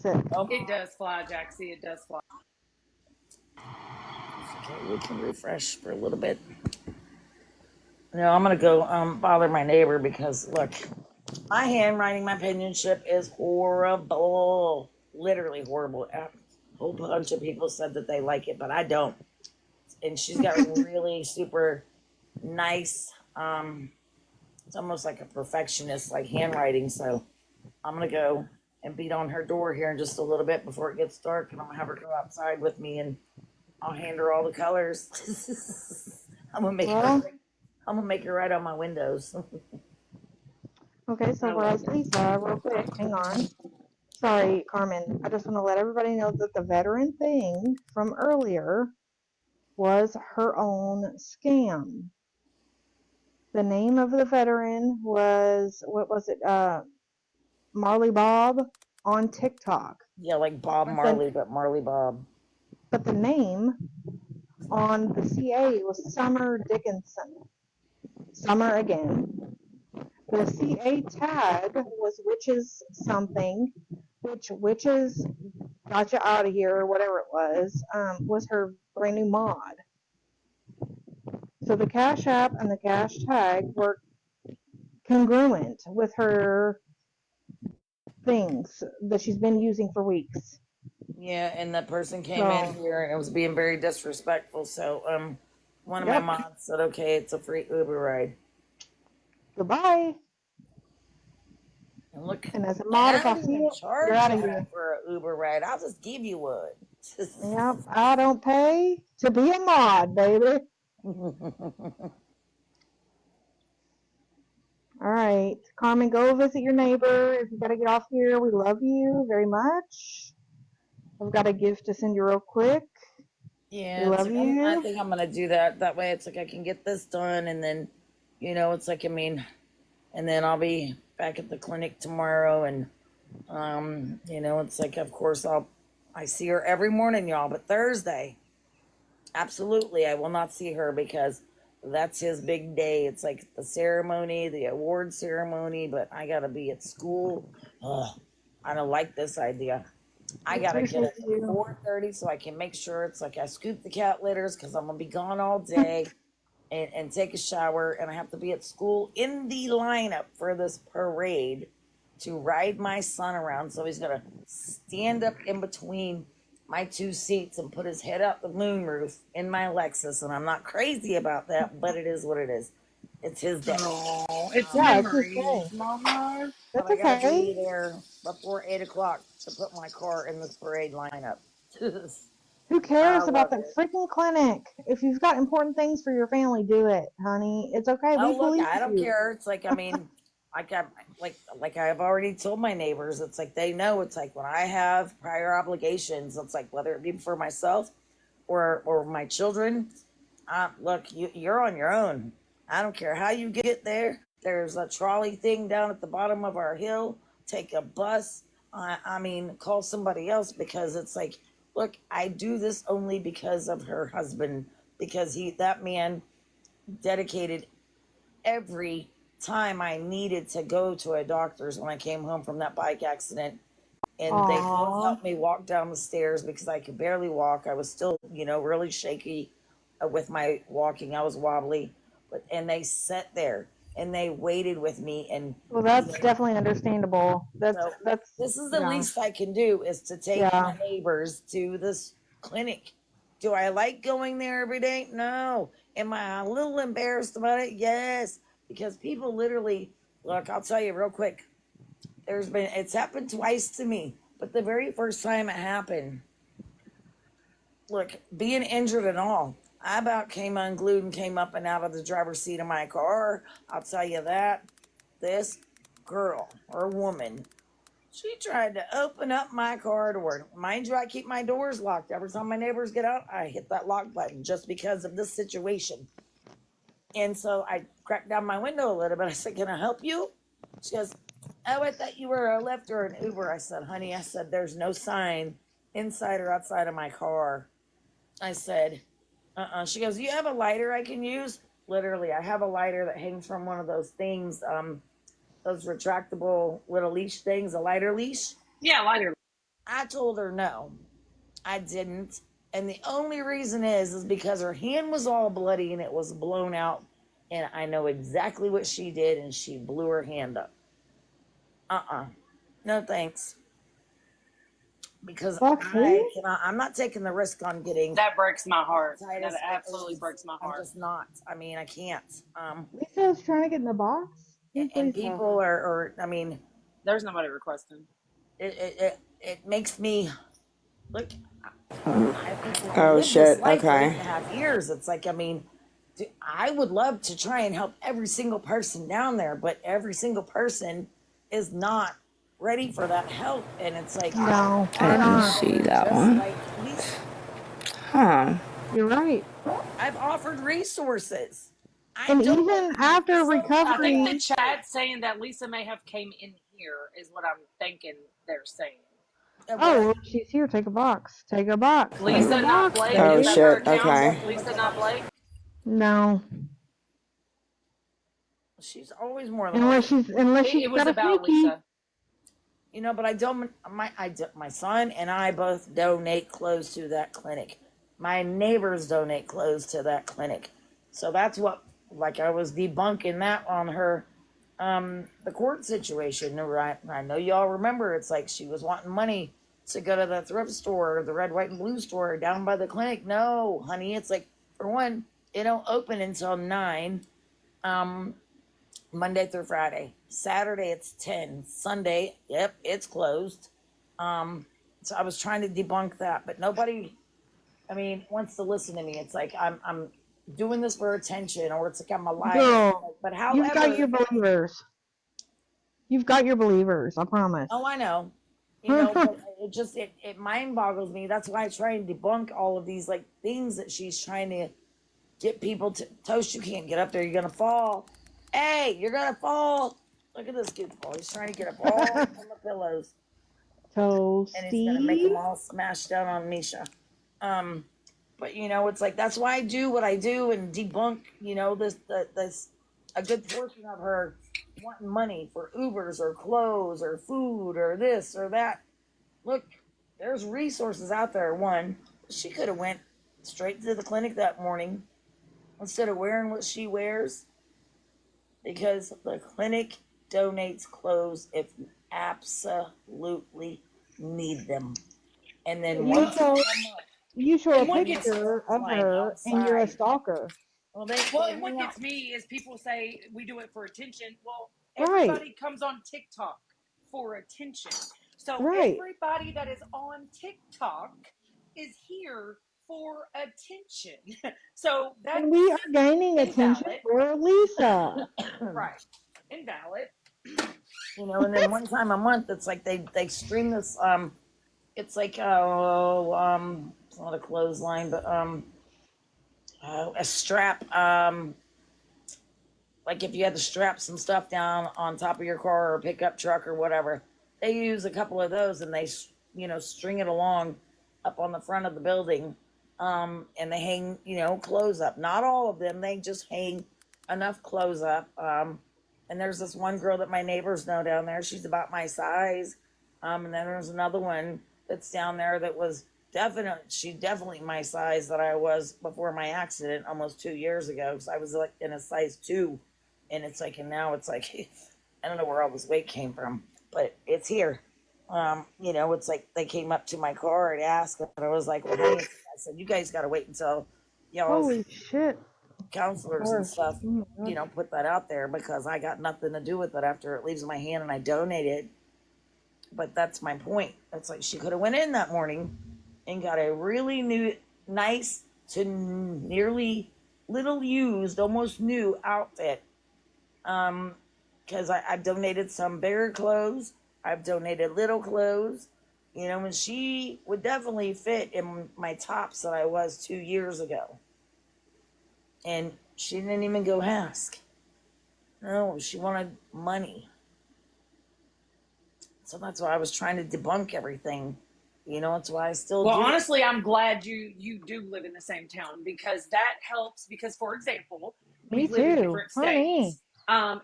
Sit. It does fly, Jaxie. It does fly. Okay, we can refresh for a little bit. No, I'm gonna go bother my neighbor because look, my handwriting, my penmanship is horrible. Literally horrible. A whole bunch of people said that they like it, but I don't. And she's got really super nice, it's almost like a perfectionist like handwriting. So I'm gonna go and beat on her door here in just a little bit before it gets dark, and I'm gonna have her go outside with me, and I'll hand her all the colors. I'm gonna make her. Well, I'm gonna make her write on my windows. okay, so whereas Lisa, real quick, hang on. Sorry, Carmen. I just want to let everybody know that the veteran thing from earlier was her own scam. The name of the veteran was, what was it? Marley Bob on TikTok. Yeah, like Bob Marley, but Marley Bob. But the name on the CA was Summer Dickinson. Summer again. The CA tag was witches something, which witches got you out of here or whatever it was her brand new mod. So the Cash App and the Cash Tag were congruent with her things that she's been using for weeks. Yeah, and that person came in here and it was being very disrespectful. So one of my mods said, "Okay, it's a free Uber ride." Goodbye. And look, and as a mod, if I see it, you're out of here. For an Uber ride. I'll just give you one. Yep, I don't pay to be a mod, baby. All right, Carmen, go visit your neighbor. If you got to get off here, we love you very much. I've got a gift to send you real quick. Yeah, we love you. I think I'm gonna do that. That way, it's like I can get this done, and then, it's like and then I'll be back at the clinic tomorrow, and it's like, of course, I see her every morning, y'all, but Thursday, absolutely, I will not see her because that's his big day. It's like the ceremony, the award ceremony, but I gotta be at school. Ugh, I don't like this idea. I gotta get up at 4:30 so I can make sure it's like I scoop the cat litters because I'm gonna be gone all day and take a shower, and I have to be at school in the lineup for this parade to ride my son around. So he's gonna stand up in between my two seats and put his head out the moonroof in my Lexus, and I'm not crazy about that, but it is what it is. It's his day. Oh, it's memories, Mama. But I gotta be there before 8 o'clock to put my car in this parade lineup. Who cares about that freaking clinic? If you've got important things for your family, do it, honey. It's okay. Oh, look, I don't care. It's like, I mean, like I've already told my neighbors, it's like they know. It's like when I have prior obligations, it's like whether it be for myself or my children. Look, you're on your own. I don't care how you get there. There's a trolley thing down at the bottom of our hill. Take a bus. I mean, call somebody else, because it's like, look, I do this only because of her husband, because that man dedicated every time I needed to go to a doctor's when I came home from that bike accident. And they both helped me walk down the stairs because I could barely walk. I was still, really shaky with my walking. I was wobbly, and they sat there and they waited with me. And well, that's definitely understandable. This is the least I can do, is to take my neighbors to this clinic. Do I like going there every day? No. Am I a little embarrassed about it? Yes. Because people literally, look, I'll tell you real quick. It's happened twice to me, but the very first time it happened, look, being injured and all, I about came unglued and came up and out of the driver's seat of my car. I'll tell you that. This girl or woman, she tried to open up my car door. Mind you, I keep my doors locked. Every time my neighbors get out, I hit that lock button just because of this situation. And so I cracked down my window a little bit. I said, "Can I help you?" She goes, "Oh, I thought you were a Lyft or an Uber." I said, "Honey," I said, "there's no sign inside or outside of my car." I said, She goes, "You have a lighter I can use?" Literally, I have a lighter that hangs from one of those things, those retractable little leash things, a lighter leash. Yeah, lighter. I told her no, I didn't. And the only reason is because her hand was all bloody and it was blown out. And I know exactly what she did, and she blew her hand up. No thanks. Because Foxy? I'm not taking the risk on getting That breaks my heart. That hepatitis absolutely breaks my I'm heart. just not. I mean, I can't. Lisa's trying to get in the box? Who's And Lisa? people are I mean, There's nobody requesting. it makes me look. I've Oh lived this shit. life for Okay. 8.5 years. It's like, I mean, I would love to try and help every single person down there, but every single person is not ready for that help. And it's like, No, I they're didn't not. see that just one. like Lisa, Huh. You're right. I've offered resources. I And don't want even after I think the recovery, chat's saying that Lisa may have came in here, is what I'm thinking they're saying. what. oh, well, she's here. Take a box. Take a box. Take a Lisa, not box, Blake. Oh Is baby. that her shit. account? Okay. Lisa, not Blake? No, She's always more than unless welcome. she's It was got a about sneaky. Lisa. But I don't. My son and I both donate clothes to that clinic. My neighbors donate clothes to that clinic. So that's what, like, I was debunking that on her, the court situation. Right? I know y'all remember. It's like she was wanting money to go to the thrift store, the red, white, and blue store down by the clinic. No, honey. It's like, for one, it don't open until 9. Um, Monday through Friday. Saturday it's 10. Sunday, yep, it's closed. So I was trying to debunk that, but nobody, I mean, wants to listen to me. It's like I'm doing this for attention, or it's like I'm a liar. Girl, But you've got however, your believers. You've got your believers. I promise. oh, I know, but it mind boggles me. That's why I try and debunk all of these like things that she's trying to get people to. Toast, you can't get up there. You're gonna fall. Hey, you're gonna fall. Look at this goofball. He's trying to get up all on the pillows, and he's gonna make them Toasty. all smash down on Misha. Um, but it's like that's why I do what I do and debunk. This a good portion of her wanting money for Ubers or clothes or food or this or that. Look, there's resources out there. One, she could have went straight to the clinic that morning instead of wearing what she wears, because the clinic donates clothes if you absolutely need them. And then You once show you show a And what in the gets picture of line her, and you're a outside. stalker. Well, Well, they and what hang out. gets me is people say we do it for attention. Well, Right. everybody comes on TikTok for attention. So Right. everybody that is on TikTok is here for attention. So And we that's are gaining attention invalid. for Lisa. Right. Invalid. And then one time a month, it's like they stream this. It's like it's not a clothesline, but a strap. Like if you had to strap some stuff down on top of your car or pickup truck or whatever, they use a couple of those and they string it along up on the front of the building, and they hang clothes up. Not all of them, they just hang enough clothes up. And there's this one girl that my neighbors know down there. She's about my size. And then there's another one that's down there that was she's definitely my size that I was before my accident almost 2 years ago, because I was like in a size 2. And it's like, and now it's like, I don't know where all this weight came from, but it's here. It's like they came up to my car and asked, and I was like, well, honey, I said, you guys got to wait until y'all's Holy shit. counselors and Gosh. stuff, Oh my God. put that out there, because I got nothing to do with it after it leaves my hand and I donated. But that's my point. It's like she could have went in that morning and got a really nice to nearly little used, almost new outfit. Because I've donated some bigger clothes, I've donated little clothes, and she would definitely fit in my tops that I was 2 years ago. And she didn't even go ask. No, she wanted money. So that's why I was trying to debunk everything. That's why I still Well, do. honestly, I'm glad you do live in the same town, because that helps. Because, for example, Me we live in too, different honey. states,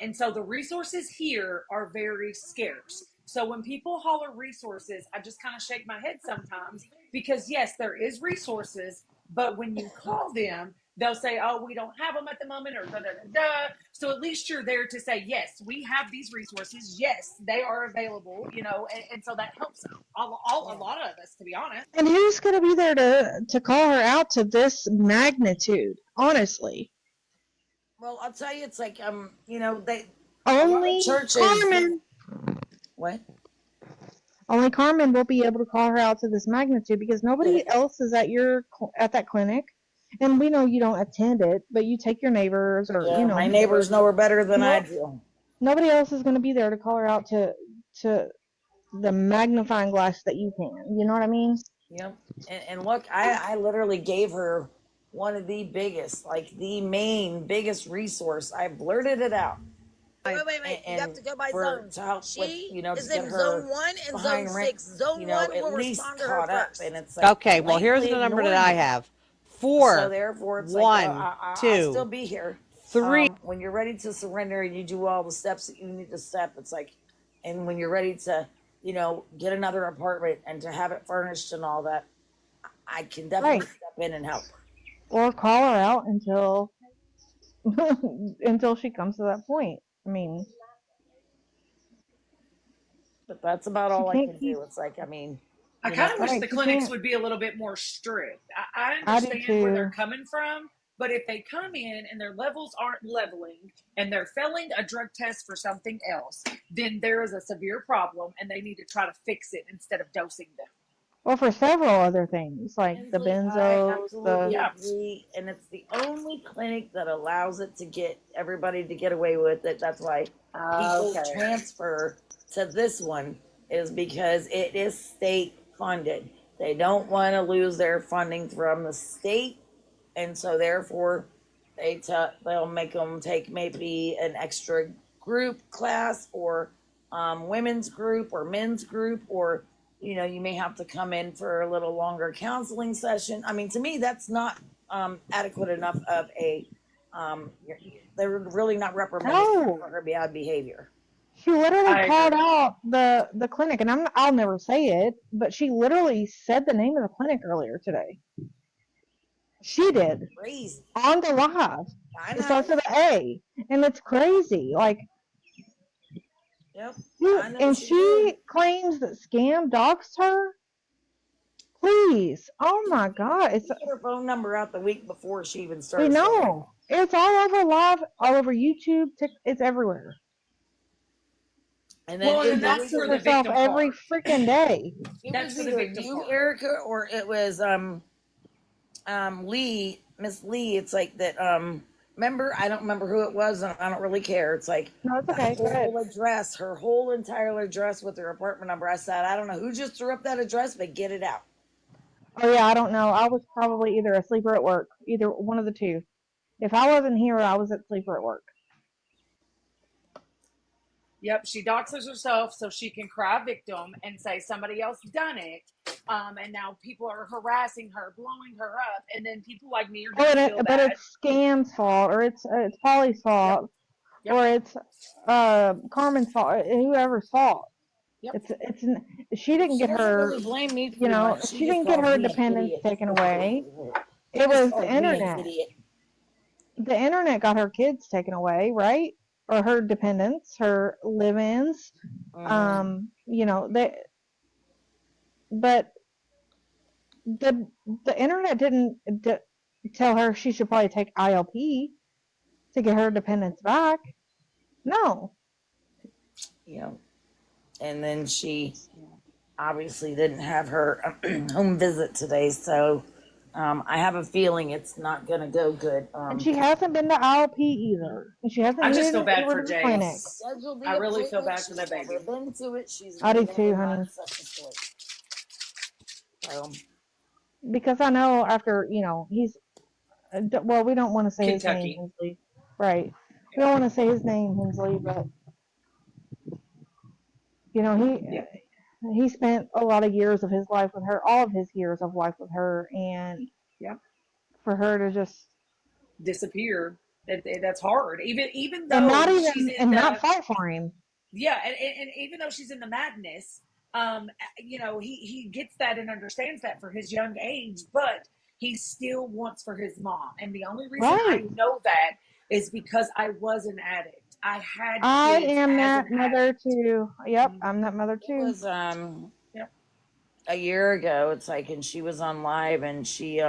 and so the resources here are very scarce. So when people holler resources, I just kind of shake my head sometimes because yes, there is resources, but when you call them, they'll say, "Oh, we don't have them at the moment," or da da da da. So at least you're there to say, "Yes, we have these resources. Yes, they are available." And so that helps a Yeah. lot of us, to be honest. And who's going to be there to call her out to this magnitude? Honestly, Well, I'll tell you, it's like they a lot of only churches give Carmen. what? Only Carmen will be able to call her out to this magnitude because nobody else is at that clinic, and we know you don't attend it, but you take your neighbors or Yeah, my neighbors whoever. know her better than I No, do. nobody else is going to be there to call her out to the magnifying glass that you can. You know what I mean? Yep. And look, I literally gave her one of the biggest, like the main biggest resource. I blurted it out. Wait. You have And to go by for zones. to help with, She to is get in zone her 1 and zone behind rent, 6. Zone 1 at will least respond to her caught up. And first. it's like Okay, well, here's blatantly the number that ignored I me. have. So 4, therefore, it's like 1, I'll still 2, be here. 3. When you're ready to surrender and you do all the steps that you need to step, it's like, and when you're ready to, get another apartment and to have it furnished and all that, I can definitely Right. step in and help. Or call her out until until she comes to that point. I mean, But that's about she all I can't can keep do. It's like, I mean, I kind of wish right. the She clinics can't. would be a little bit more strict. I I do understand where they're too. coming from, but if they come in and their levels aren't leveling and they're failing a drug test for something else, then there is a severe problem and they need to try to fix it instead of dosing them. Well, for several other things like the Hensley, I benzos, absolutely the Yeah. agree, and it's the only clinic that allows it to get everybody to get away with it. That's why people Okay. transfer to this one is because it is state funded. They don't want to lose their funding from the state, and so therefore they'll make them take maybe an extra group class or women's group or men's group, or you may have to come in for a little longer counseling session. I mean, to me, that's not adequate enough of a they're really not reprimanding her no. for her bad behavior. She literally I called agree. out the clinic, and I'll never say it, but she literally said the name of the clinic earlier today. She did Crazy. on the live. I It starts know. with an A, and it's crazy. Like, Yep. I dude, know and she did. she claims that Scam doxed her. Please, oh my God, She gave her phone number out the week before she even we started scamming. know it's all over live, all over YouTube. It's everywhere. And then Well, She and it that's was doxes for the either herself victim every part. freaking day. That's for the victim you, part. Erica, or it was Lee, Miss Lee. It's like that. Remember, I don't remember who it was, and I don't really care. It's like No, it's the okay. Go ahead. whole address, her whole entire address with her apartment number. I said, I don't know who just threw up that address, but get it out. Oh yeah, I don't know. I was probably either asleep or at work. Either one of the two. If I wasn't here, I was at sleep or at work. Yep, she doxes herself so she can cry victim and say somebody else done it. And now people are harassing her, blowing her up, and then people like me are Oh, gonna feel but bad. it's Scam's fault, or it's Polly's Yep, fault, yep, or it's Carmen's fault, whoever's fault. yep. It's she But didn't she get doesn't her, really blame me too much. She she just didn't get calls her me an dependence idiot. taken away. She It just was the calls me an internet. idiot. The internet got her kids taken away, right? Or her dependents, her live-ins. Mm-hmm. They, but the the internet didn't tell her she should probably take ILP to get her dependence back. No. And then she obviously didn't have her home visit today, so I have a feeling it's not going to go good. And she hasn't been to ILP either. And she hasn't I just been feel bad anywhere for to the clinic. Jace. Scheduled I the really feel appointment. bad for She's that never baby. been to it. She's I do never too, not honey. such a story. So, Because I know after, he's, well, we don't want to say his name, Kentucky. Hensley. Right. We Yeah, don't want to say his name, Hensley, but, you know, yeah. he spent a lot of years of his life with her, all of his years of life with her, and Yeah. for her to just, Disappear. That's hard. Even and not though she's even, in and not the fight for him. Yeah, and even though she's in the madness, he gets that and understands that for his young age, but he still wants for his mom. And the only reason I Right. know that is because I was an addict. I had I kids am as an that mother addict. too. Yep, Mhm. I'm that mother It too. was Yep. a year ago. It's like, and she was on live, and she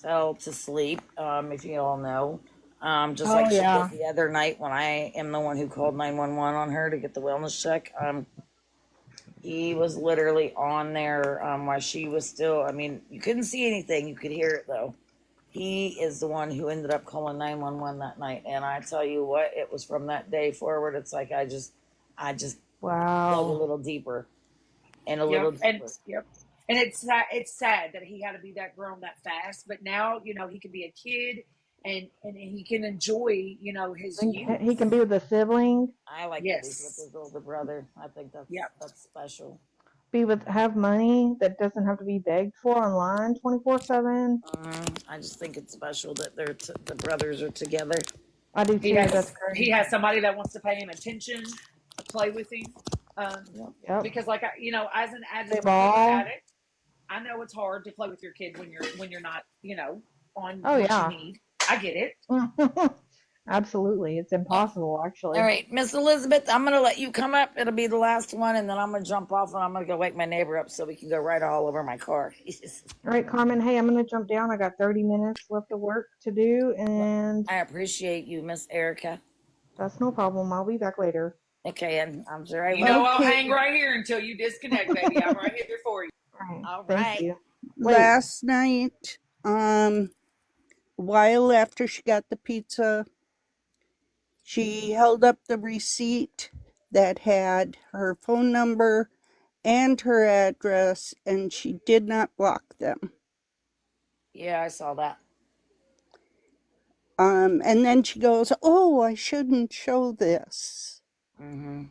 fell to sleep. If you all know, just Oh like she did yeah. the other night when I am the one who called 911 on her to get the wellness check. He was literally on there while she was still. I mean, you couldn't see anything. You could hear it though. He is the one who ended up calling 911 that night, and I tell you what, it was from that day forward. It's like I just dug a Wow. little deeper and a little Yep. And deeper. yep. And it's sad that he had to be that grown that fast. But now, he can be a kid and he can enjoy, his And he youth. can be with a sibling, I like that he's with Yes. his older brother. I think Yep. that's special. have money that doesn't have to be begged for online 24/7. I just think it's special that the brothers are together. I do He too. That's has great. he has somebody that wants to pay him attention, play with him. Um, Yep. because as a They recovered ball. addict, I know it's hard to play with your kid when you're not, on Oh what you yeah. need. I get it. Absolutely. It's impossible All actually. right, Miss Elizabeth, I'm gonna let you come up. It'll be the last one, and then I'm gonna jump off and I'm gonna go wake my neighbor up so we can go right all over my car. All right, Carmen. Hey, I'm gonna jump down. I got 30 minutes left of work to do, and I appreciate you, Miss Erica. that's no problem. I'll be back later. Okay, and I'm sure I You will. know, I'll hang Okay. right here until you disconnect, baby. I'm right here for you. All right. All Thank right. you. Wait. Last night, a while after she got the pizza, she held up the receipt that had her phone number and her address, and she did not block them. Yeah, I saw that. And then she goes, "Oh, I shouldn't show this." Mm-hmm.